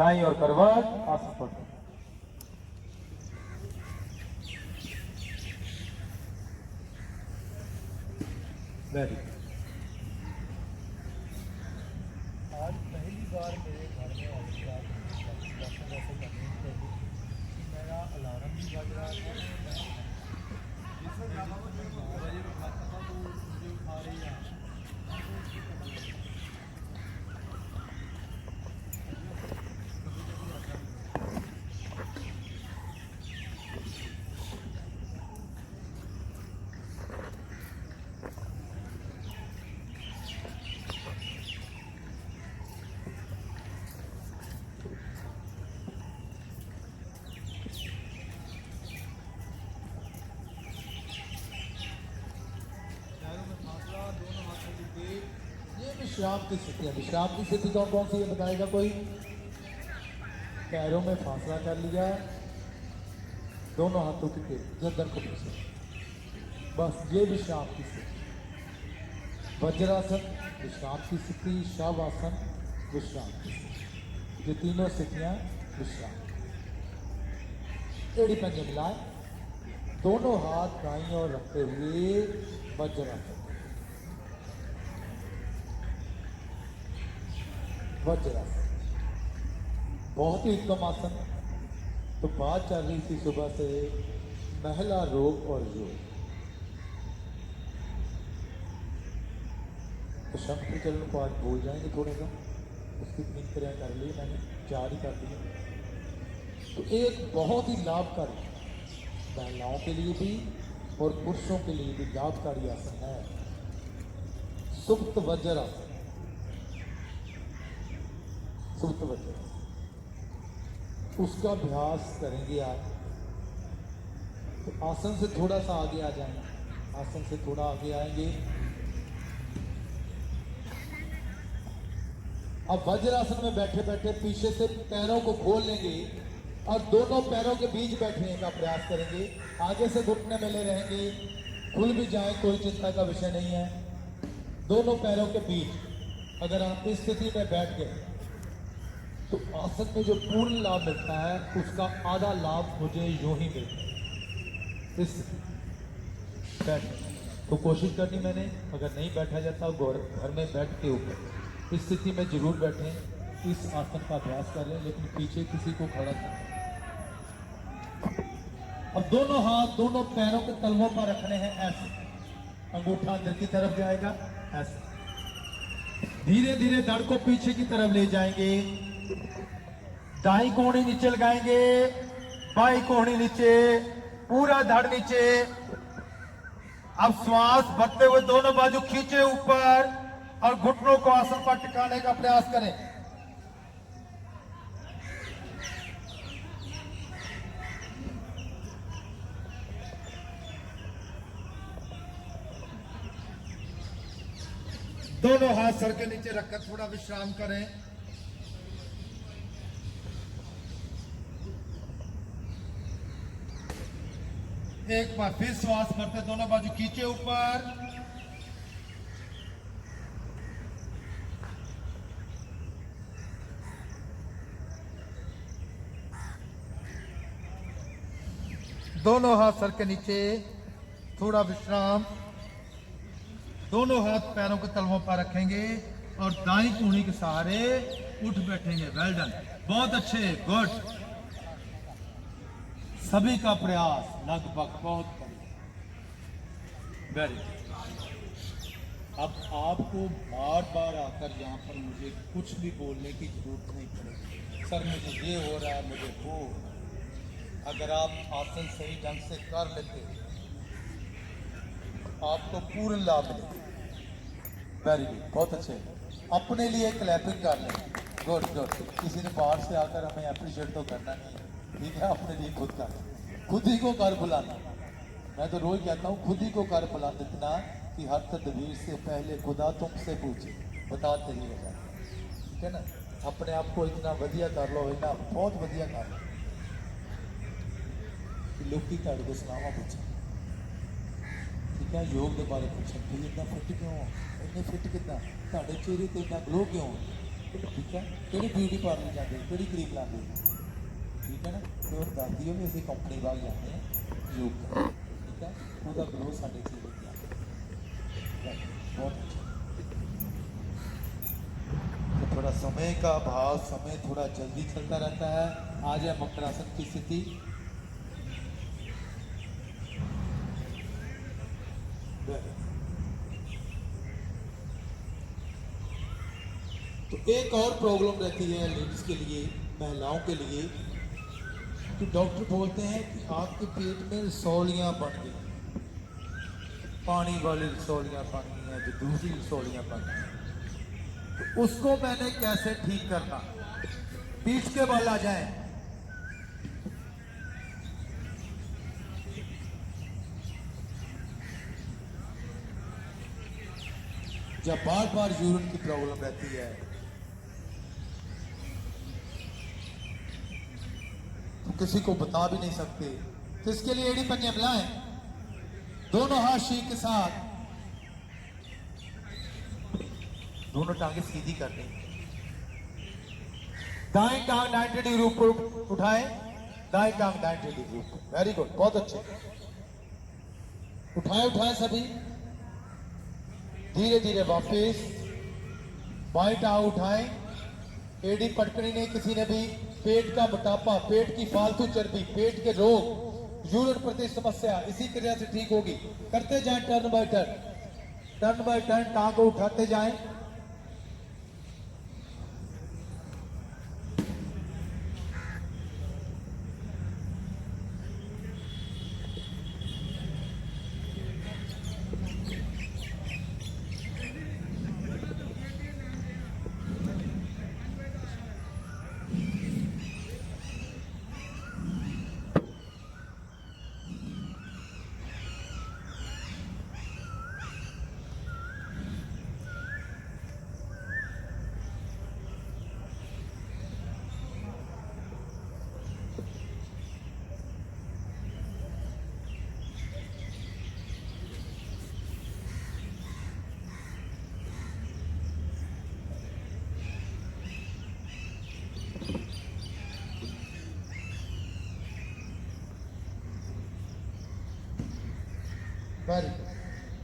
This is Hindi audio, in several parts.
दाई और करवट आसन पर। वेरी आज पहली बार मेरे घर में ऐसी बात जैसे जैसे करनी चाहिए कि मेरा अलार्म भी बज रहा था। जिस बजे मैं 9 बजे उठाता था तो मुझे उठा रही है। ये विश्राम की स्थिति है। विश्राम की स्थिति कौन कौन सी है बताएगा कोई? पैरों में फासला कर लिया, दोनों हाथों की टेप गर्दन को पीछे, बस ये विश्राम की स्थिति। वज्रासन विश्राम की स्थिति, शवासन विश्राम की स्थिति, ये तीनों स्थितियां विश्राम। एड़ी पंजे मिलाए, दोनों हाथ दाईं ओर रखते हुए वज्रासन। वज्रासन बहुत ही उत्तम आसन। तो बात चल रही थी सुबह से महिला रोग और योग, तो शंकर चरण को आज भूल जाएंगे थोड़ा सा, उसकी दिनचर्या कर ली मैंने, 4 ही कर दिए। तो एक बहुत ही लाभकारी महिलाओं के लिए भी और पुरुषों के लिए भी लाभकारी आसन है सुप्त वज्रासन। सुप्त वज्रासन उसका अभ्यास करेंगे आज। तो आसन से थोड़ा सा आगे आ जाएंगे, आसन से थोड़ा आगे आएंगे। अब वज्रासन में बैठे बैठे पीछे से पैरों को खोल लेंगे और दोनों पैरों के बीच बैठने का प्रयास करेंगे। आगे से घुटने मिले रहेंगे, खुल भी जाए कोई चिंता का विषय नहीं है। दोनों पैरों के बीच अगर आप इस स्थिति में बैठ गए तो आसन में जो पूर्ण लाभ मिलता है उसका आधा लाभ मुझे यूं ही मिलता है। इस बैठ तो कोशिश करनी मैंने, अगर नहीं बैठा जाता घर में बैठ के ऊपर इस स्थिति में जरूर बैठें, इस आसन का अभ्यास कर लें, लेकिन पीछे किसी को खड़ा करें। अब दोनों हाथ दोनों पैरों के तलवों पर रखने हैं ऐसे, अंगूठा अंदर की तरफ जाएगा ऐसे, धीरे धीरे धड़ को पीछे की तरफ ले जाएंगे। दाई कोहनी नीचे लगाएंगे, बाई कोहनी नीचे, पूरा धड़ नीचे। अब श्वास भरते हुए दोनों बाजू खींचे ऊपर और घुटनों को आसन पर टिकाने का प्रयास करें। दोनों हाथ सर के नीचे रखकर थोड़ा विश्राम करें। एक बार फिर श्वास भरते दोनों बाजू खींचे ऊपर, दोनों हाथ सर के नीचे, थोड़ा विश्राम। दोनों हाथ पैरों के तलवों पर रखेंगे और दाईं कूहनी के सहारे उठ बैठेंगे। वेल डन, बहुत अच्छे, गुड। सभी का प्रयास लगभग बहुत वेरी। अब आपको बार बार आकर यहाँ पर मुझे कुछ भी बोलने की जरूरत नहीं पड़ेगी, सर मुझे ये हो रहा है, मुझे वो। अगर आप आसन सही ढंग से कर लेते आपको पूर्ण लाभ मिलेगा। वेरी गुड, बहुत अच्छे। अपने लिए क्लैपिंग कर लें, गुड गुड। किसी ने बाहर से आकर हमें अप्रिशिएट तो करना नहीं है, ठीक है? अपने लिए खुद कर, खुद ही को कर बुलाना। मैं तो रोज कहता हूँ खुद ही को कर बुलाना, इतना कि हर तदबीर से पहले खुदा तुमसे पूछे बता तेरी वजह, ठीक है ना? अपने आप को इतना वधिया कर लो, इतना बहुत वधिया कर लो कि लोग की तुहाडे को सलावा पूछे, ठीक है? योग के बारे पूछे कि इतना फिट क्यों हो, इन्ने फिट कितना, तुहाडे चेहरे ते इतना ग्लो क्यों, ठीक है ਕਿਹੜੀ ਬਿਊਟੀ ਪਾਰਲਰ ਜਾਂਦੇ ਕਿਹੜੀ ਕਰੀਮ ਲਾਉਂਦੇ ਠੀਕ ਹੈ ਨਾ ਤੇ ਉਹ ਦੱਸਦੀ ਹੋ ਵੀ ਅਸੀਂ ਕੰਪਨੀ ਬਾਗ ਜਾਂਦੇ ਹਾਂ ਯੂਕ ठीक है ਉਹਦਾ ਗਲੋ ਸਾਡੇ ਚਿਹਰੇ ਤੇ ਆਉਂਦਾ बहुत अच्छा तो थोड़ा समय का अभाव समय थोड़ा जल्दी चलता रहता है आ जाए मकरासन की स्थिति तो एक और प्रॉब्लम रहती है लेडीज के लिए महिलाओं के लिए कि डॉक्टर बोलते हैं कि आपके पेट में रसौलियां बन गई पानी वाली रसौलियां बन गई हैं जो दूसरी रसौलियां बन गई तो उसको मैंने कैसे ठीक करना बीच के बल आ जाए जब बार बार यूरिन की प्रॉब्लम रहती है तो किसी को बता भी नहीं सकते तो इसके लिए एड़ी पंजे मिलाएं दोनों हाथ शीख के साथ दोनों टांगे सीधी कर दें दाएं टांग 90 डिग्री ऊपर उठाएं दाएं टांग 90 डिग्री ऊपर वेरी गुड बहुत अच्छे उठाएं उठाएं सभी धीरे धीरे वापस बाएं टांग उठाएं एड़ी पटकनी नहीं किसी ने भी पेट का मोटापा पेट की फालतू चर्बी पेट के रोग यूरिन प्रति समस्या इसी क्रिया से ठीक होगी करते जाएं टर्न बाय टर्न टांग को उठाते जाएं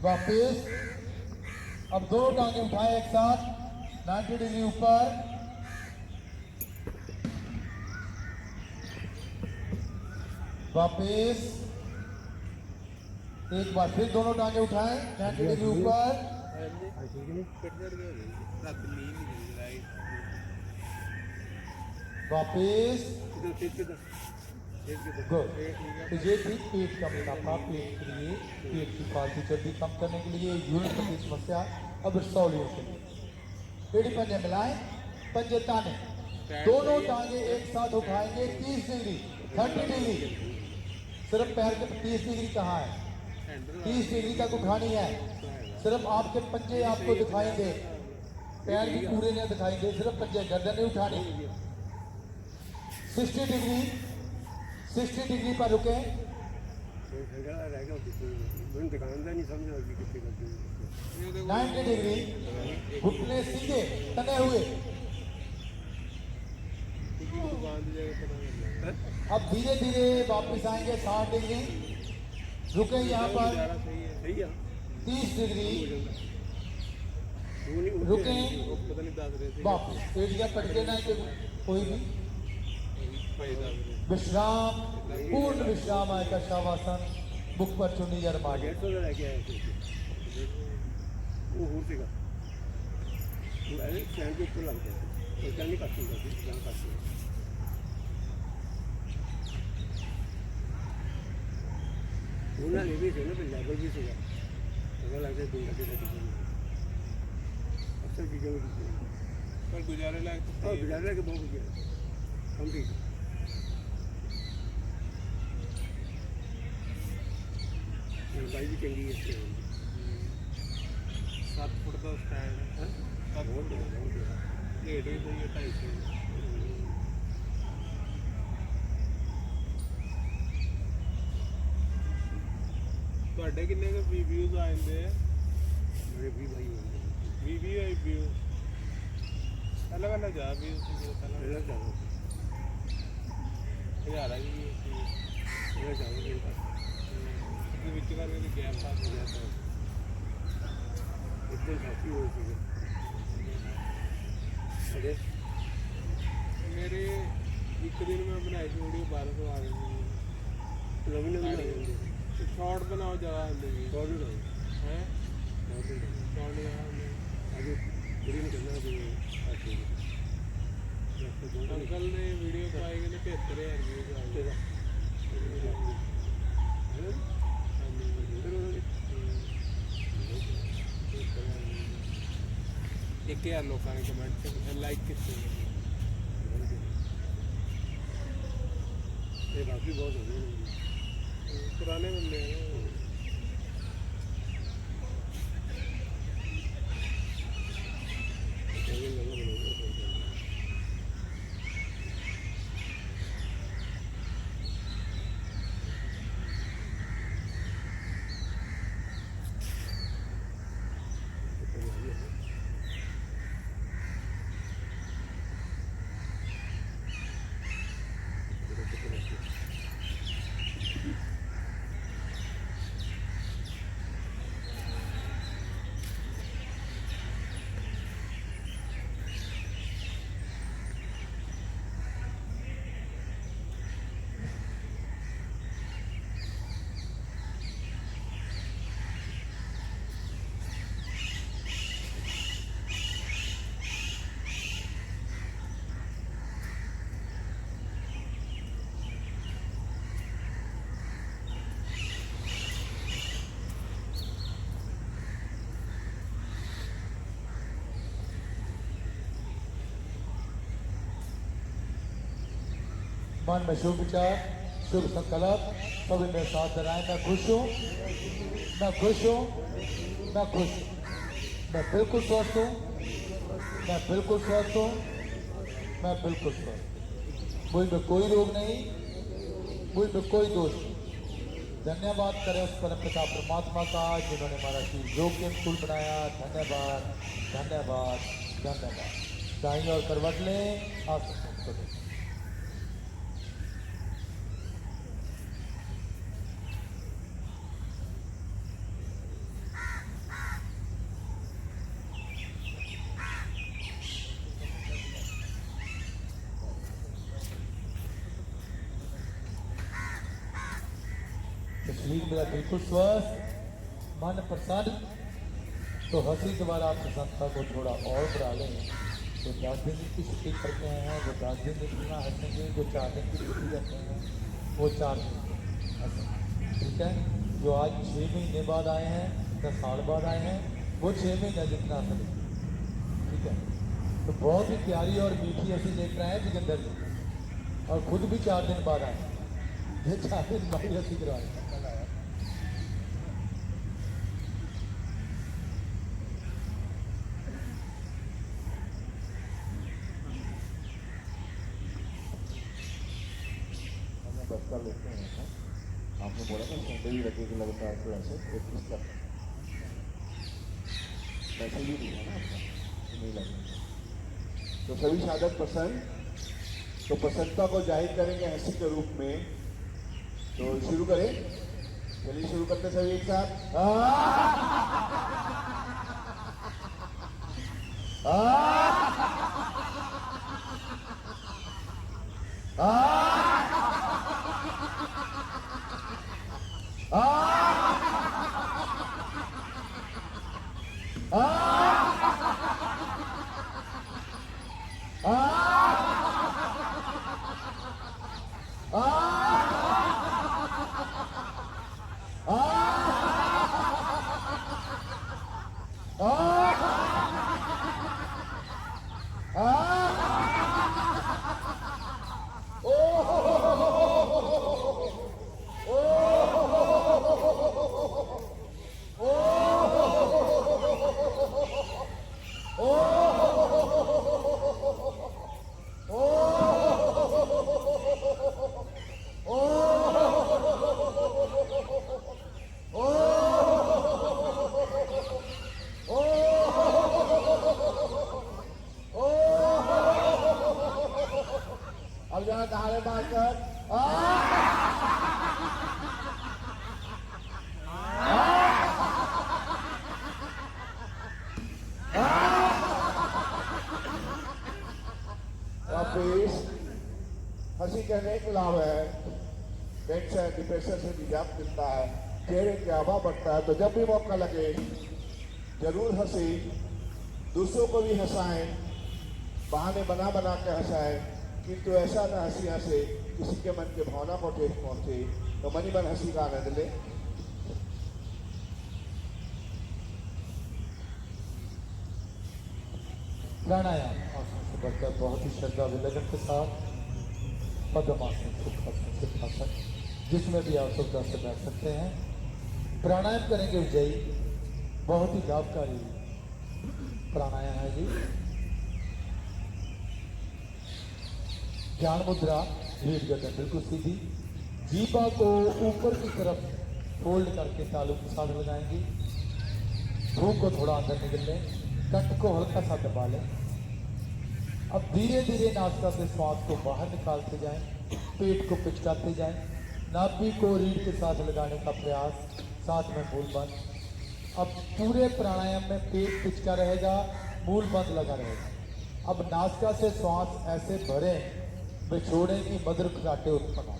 वापिस अब दोनों टांगे उठाए एक साथ 90 डिग्री ऊपर वापिस एक बार फिर दोनों टांगे उठाएं 90 डिग्री ऊपर वापिस गुड तो ये थी पेट का मोटापा पेट के लिए पेट की फालतू चर्बी कम करने के लिए यूरिन की समस्या अब रसौलियों के लिए एड़ी पंजे मिलाएं पंजे ताने दोनों टांगे एक साथ उठाएंगे 30 डिग्री 30 डिग्री सिर्फ पैर के 30 डिग्री कहाँ है 30 डिग्री तक उठानी है सिर्फ आपके पंजे आपको दिखाएंगे पैर भी पूरे नहीं दिखाएंगे सिर्फ पंजे गर्दन नहीं उठानी 60 डिग्री 60 डिग्री पर रुके 90 डिग्री घुटने सीधे तने हुए अब धीरे धीरे वापस आएंगे 60 डिग्री रुके यहाँ पर 30 डिग्री रुके वापस एरिया पटके ना कोई भी विश्राम पूर्ण विश्राम आएगा शवासन मुख पर चुनी या मागे गुजारे लायक बहुत हम ठीक भाई भी चंगी है 7 फुट का स्टैंड है 7 फुट रेट भी सही है 250 ਤੁਹਾਡੇ ਕਿੰਨੇ ਕੁ ਵੀਵਿਊਜ਼ ਆ ਜਾਂਦੇ ਆ ਮੇਰੇ 20 ਭਾਈ 20 ਵੀਵਿਊ अलग अलग जा भी उसी पहले हज़ारा भी ਵਿੱਚ ਕਰਕੇ ਵੀ ਗੈਪ ਪਾਸ ਹੋ ਗਿਆ ਤਾਂ ਇੱਕਦਮ ਸਾਥੀ ਹੋਏ ਸੀਗੇ ਅਰੇ ਮੇਰੇ ਇੱਕ ਦਿਨ ਮੈਂ ਬਣਾਈ ਸੀ ਵੀਡੀਓ 1200 ਆ ਗਈ ਸੀ ਰਵੀ ਨੇ ਬਣਾਈ ਸ਼ਾਰਟ ਬਣਾਓ ਜ਼ਿਆਦਾ ਹੁੰਦੇ ਜੀ ਸ਼ਾਰਟ ਬਣਾਓ ਹੈ ਸ਼ਾਰਟ ਬਣਾਓ अभी वीडियो में करना है अंकल ने वीडियो पाए गए 73,000 व्यूज एक यार लोगों ने कमेंट लाइक कितने काफ़ी बहुत हो गए पुराने बंदे हैं मन में शुभ विचार शुभ संकल्प सभी मेरे साथ दोहराएं। मैं खुश हूँ, मैं खुश हूँ, मैं खुश हूँ, मैं बिल्कुल स्वस्थ हूँ, मैं बिल्कुल स्वस्थ हूँ, मैं बिल्कुल स्वस्थ। मुझ में कोई रोग नहीं, मुझ में कोई दोष नहीं। धन्यवाद करें उस परमपिता परमात्मा का जिन्होंने हमारा शील योग के स्कूल बनाया। धन्यवाद धन्यवाद धन्यवाद। दाईं ओर करवट लें, आसन करें। शरीर मेरा बिल्कुल स्वस्थ, मन प्रसन्न। तो हंसी द्वारा आप प्रसन्नता को थोड़ा और बढ़ा लें। जो 10 दिन की छुट्टी करते हैं वो 10 दिन कितना हंसेंगे, जो 4 दिन की छुट्टी करते हैं वो 4 दिन हंसेंगे। ठीक है, जो आज 6 महीने बाद आए हैं, 10 साल बाद आए हैं, वो 6 महीने जितना हंसेंगे। ठीक है, तो बहुत ही प्यारी और मीठी हंसी देख रहे हैं जोगिंदर जी, और खुद भी 4 दिन बाद आए। ये 4 दिन बाद हंसी करवा रहे हैं। बस्ता लेते हैं। आपने बोला ना सैंडल रखे के लगता है तो ऐसे 21 का वैसे भी नहीं है ना आपका, नहीं लगेगा। तो सभी साधक पसंद, तो प्रसन्नता को जाहिर करेंगे हंसी के रूप में। तो शुरू करें, चलिए शुरू करते सभी एक साथ। वापिस हंसी कहने एक लाभ है, टेंशन डिप्रेशन से निजात मिलता है, चेहरे की आभा बढ़ता है। तो जब भी मौका लगे जरूर हंसी, दूसरों को भी हंसाएं, बहाने बना बना के हंसाएं, किंतु ऐसा ना हंसियां से किसी के मन के भावना को ठेस पहुंचे। तो मनी मन हंसी का आनंद ले। प्राणायाम आसन से बढ़कर बहुत ही श्रद्धा विलगन के साथ पद्मासन, सुखासन, सिद्धासन, जिसमें भी आप सुविधा से बैठ सकते हैं। प्राणायाम करेंगे विजयी, बहुत ही लाभकारी प्राणायाम है जी। ज्ञान मुद्रा, रीढ़ गर्दन बिल्कुल सीधी, जीभा को ऊपर की तरफ फोल्ड करके तालू के साथ लगाएंगे, भूख को थोड़ा अंदर निकल लें, कंठ को हल्का सा दबा लें। अब धीरे धीरे नासिका से श्वास को बाहर निकालते जाएं, पेट को पिचकाते जाएं, नाभि को रीढ़ के साथ लगाने का प्रयास, साथ में मूल बंद। अब पूरे प्राणायाम में पेट पिचका रहेगा, मूल बंद लगा रहेगा। अब नासिका से श्वास ऐसे भरें वे छोड़ें कि मधुर खराटे उत्पन्न हो।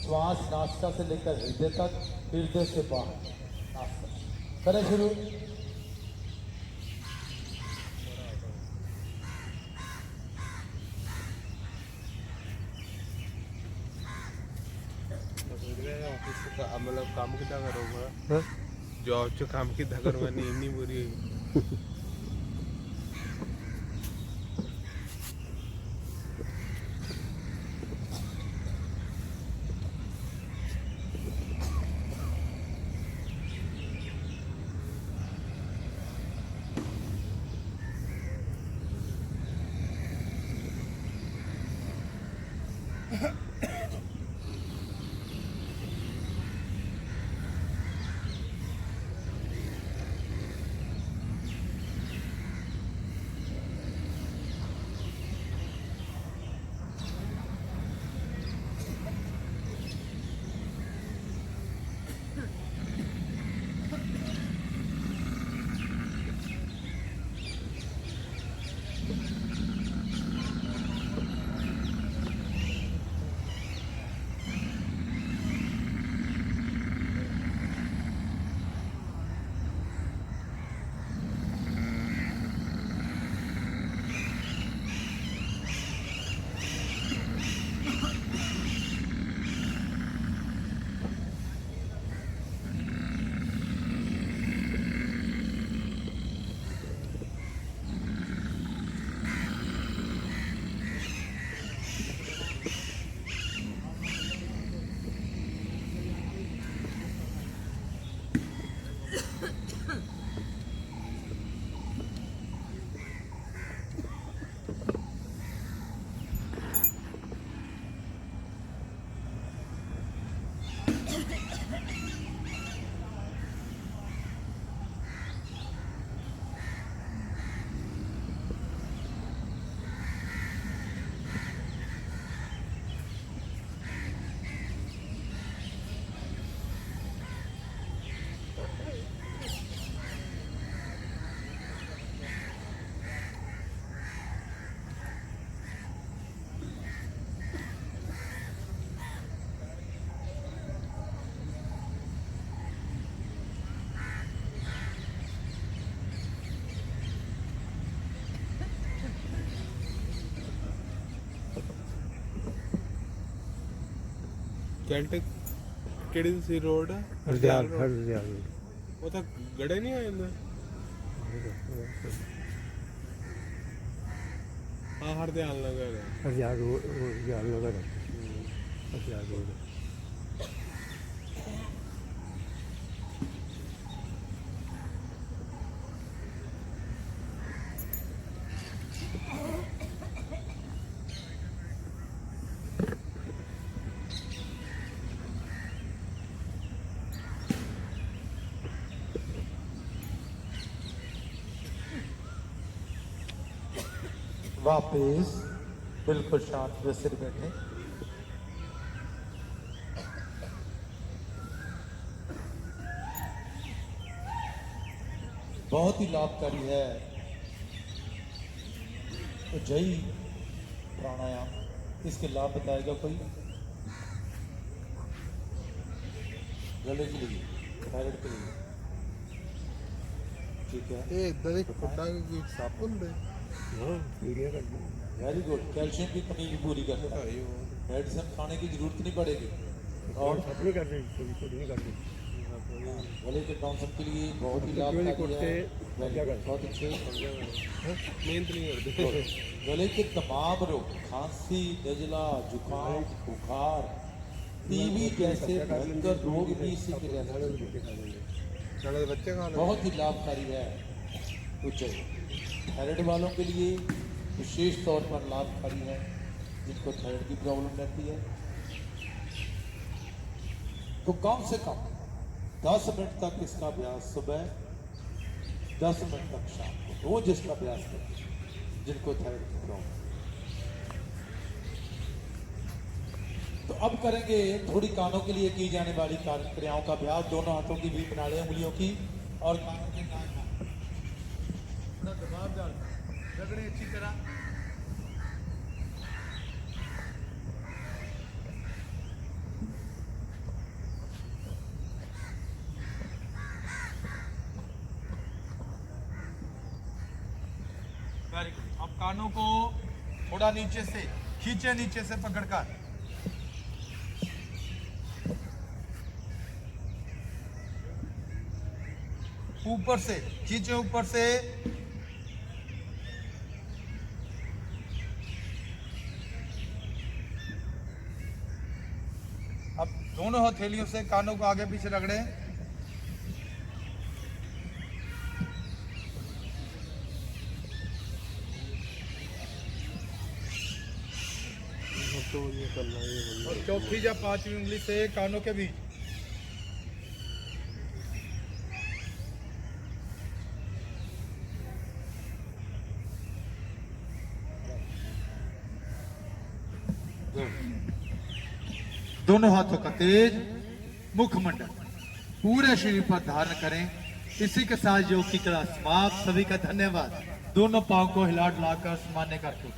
श्वास नासिका से लेकर हृदय तक, हृदय से बाहर। नासिका करें शुरू। ऑफिस का मतलब काम कितना करूँगा, जॉब च काम कितना करूँगा, नींद नहीं पूरी हुई। कैंट ਕਿਹੜੀ ਸੀ ਰੋਡ ਹਰਦਿਆਲ road? ਹਰਦਿਆਲ ਉਹ ਤਾਂ ਗੜੇ ਨਹੀਂ ਆ ਜਾਂਦਾ। ਹਾਂ ਹਰਦਿਆਲ ਨਗਰ ਹੈ। ਹਰਦਿਆਲ ਰੋਡ ਹਰਦਿਆਲ ਨਗਰ ਹਰਦਿਆਲ ਰੋਡ वापिस बिल्कुल शांत हुए सिर बैठे। बहुत ही लाभकारी है उज्जयी प्राणायाम। इसके लाभ बताएगा कोई? गले के लिए, थायराइड के लिए, ठीक है, ਇਹ ਇਦਾਂ ਦੇ ਖੁੱਡਾ ਕੋਈ ਸੱਪ ਹੁੰਦੇ वेरी गुड। कैल्शियम की कमी भी पूरी करता है, मेडिसिन खाने की जरूरत नहीं पड़ेगी। और गले के टॉन्सिल के लिए बहुत ही लाभकारी है, बहुत अच्छे। ਮਿਹਨਤ नहीं करते गले के तमाम रोग, खांसी, नजला, जुकाम, बुखार, टीबी जैसे भयंकर रोग भी इसी के रहते साढ़े बच्चे खा बहुत ही लाभकारी है। उच्च थायराइड वालों के लिए विशेष तौर पर लाभकारी है, जिनको थायराइड की प्रॉब्लम रहती है। तो कम से कम 10 मिनट तक इसका अभ्यास, सुबह 10 मिनट तक शाम को रोज इसका अभ्यास करें, जिनको थायराइड की प्रॉब्लम। तो अब करेंगे थोड़ी कानों के लिए की जाने वाली क्रियाओं का अभ्यास। दोनों हाथों की भी बना लें, उंगलियों की, और कानों के नाक थोड़ा दबाव डाल रगड़े अच्छी तरह। Very good. अब कानों को थोड़ा नीचे से खींचे, नीचे से पकड़कर, ऊपर से खींचे, ऊपर से। अब दोनों हथेलियों से कानों को आगे पीछे रगड़े। और चौथी या पांचवी उंगली से कानों के बीच। दोनों हाथों का तेज मुखमंडल पूरे शरीर पर धारण करें। इसी के साथ योग की क्लास समाप्त। सभी का धन्यवाद। दोनों पांव को हिला डुलाकर सामान्य करके